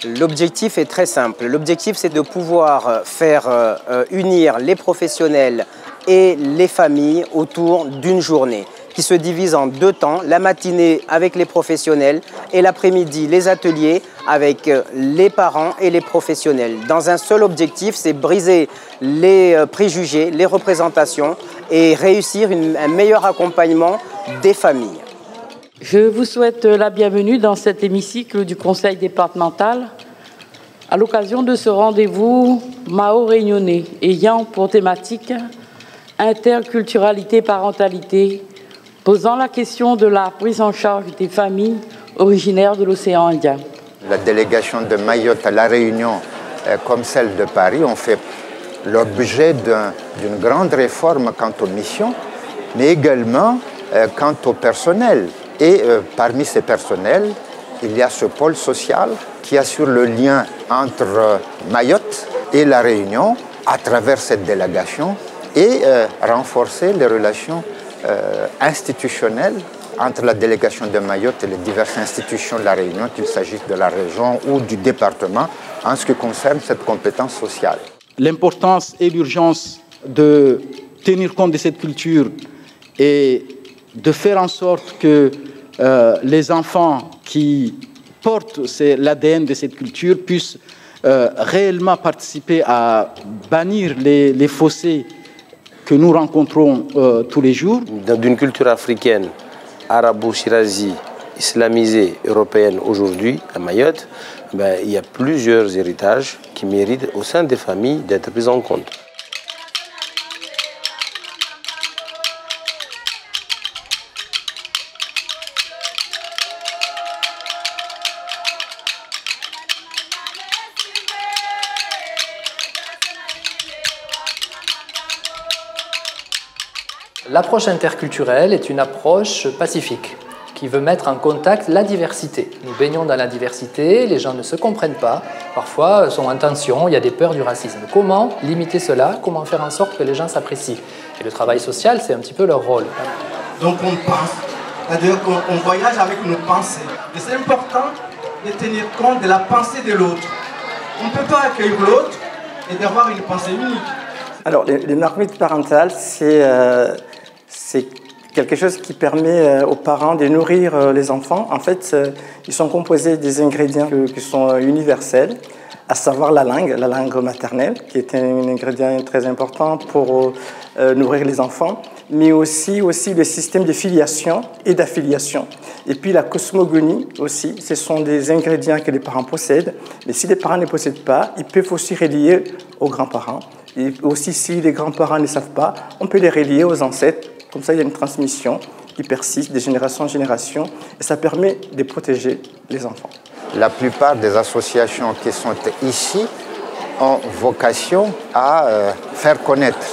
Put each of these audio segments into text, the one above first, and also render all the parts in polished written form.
L'objectif est très simple. L'objectif, c'est de pouvoir faire unir les professionnels et les familles autour d'une journée qui se divise en 2 temps, la matinée avec les professionnels et l'après-midi les ateliers avec les parents et les professionnels. Dans un seul objectif, c'est briser les préjugés, les représentations et réussir un meilleur accompagnement des familles. Je vous souhaite la bienvenue dans cet hémicycle du Conseil départemental à l'occasion de ce rendez-vous Mao-Réunionnais ayant pour thématique interculturalité, parentalité, posant la question de la prise en charge des familles originaires de l'océan Indien. La délégation de Mayotte à La Réunion, comme celle de Paris, ont fait l'objet d'une grande réforme quant aux missions, mais également quant au personnel. Et parmi ces personnels, il y a ce pôle social qui assure le lien entre Mayotte et La Réunion à travers cette délégation et renforcer les relations institutionnelles entre la délégation de Mayotte et les diverses institutions de La Réunion, qu'il s'agisse de la région ou du département, en ce qui concerne cette compétence sociale. L'importance et l'urgence de tenir compte de cette culture et de faire en sorte que les enfants qui portent l'ADN de cette culture puissent réellement participer à bannir les fossés que nous rencontrons tous les jours. D'une culture africaine, arabo-shirazi, islamisée, européenne aujourd'hui à Mayotte, il y a plusieurs héritages qui méritent au sein des familles d'être pris en compte. L'approche interculturelle est une approche pacifique qui veut mettre en contact la diversité. Nous baignons dans la diversité, les gens ne se comprennent pas, parfois sont en tension, il y a des peurs du racisme. Comment limiter cela? Comment faire en sorte que les gens s'apprécient? Et le travail social, c'est un petit peu leur rôle. Donc on pense, c'est-à-dire qu'on voyage avec nos pensées. Et c'est important de tenir compte de la pensée de l'autre. On ne peut pas accueillir l'autre et d'avoir une pensée unique. Alors, les marmites parentales, c'est quelque chose qui permet aux parents de nourrir les enfants. En fait, ils sont composés des ingrédients qui sont universels, à savoir la langue maternelle, qui est un ingrédient très important pour nourrir les enfants, mais aussi le système de filiation et d'affiliation. Et puis la cosmogonie aussi, ce sont des ingrédients que les parents possèdent, mais si les parents ne possèdent pas, ils peuvent aussi relier aux grands-parents. Et aussi, si les grands-parents ne savent pas, on peut les relier aux ancêtres. Comme ça, il y a une transmission qui persiste de génération en génération et ça permet de protéger les enfants. La plupart des associations qui sont ici ont vocation à faire connaître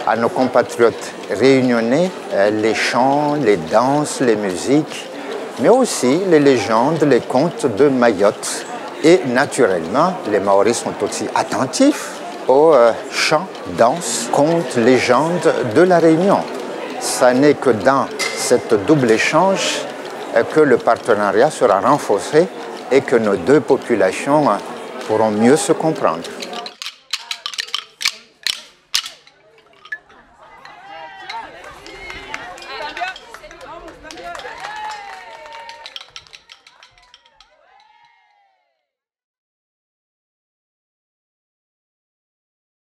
à nos compatriotes réunionnais les chants, les danses, les musiques, mais aussi les légendes, les contes de Mayotte. Et naturellement, les Maoris sont aussi attentifs aux chants, danses, contes, légendes de la Réunion. Ça n'est que dans cette double échange que le partenariat sera renforcé et que nos deux populations pourront mieux se comprendre.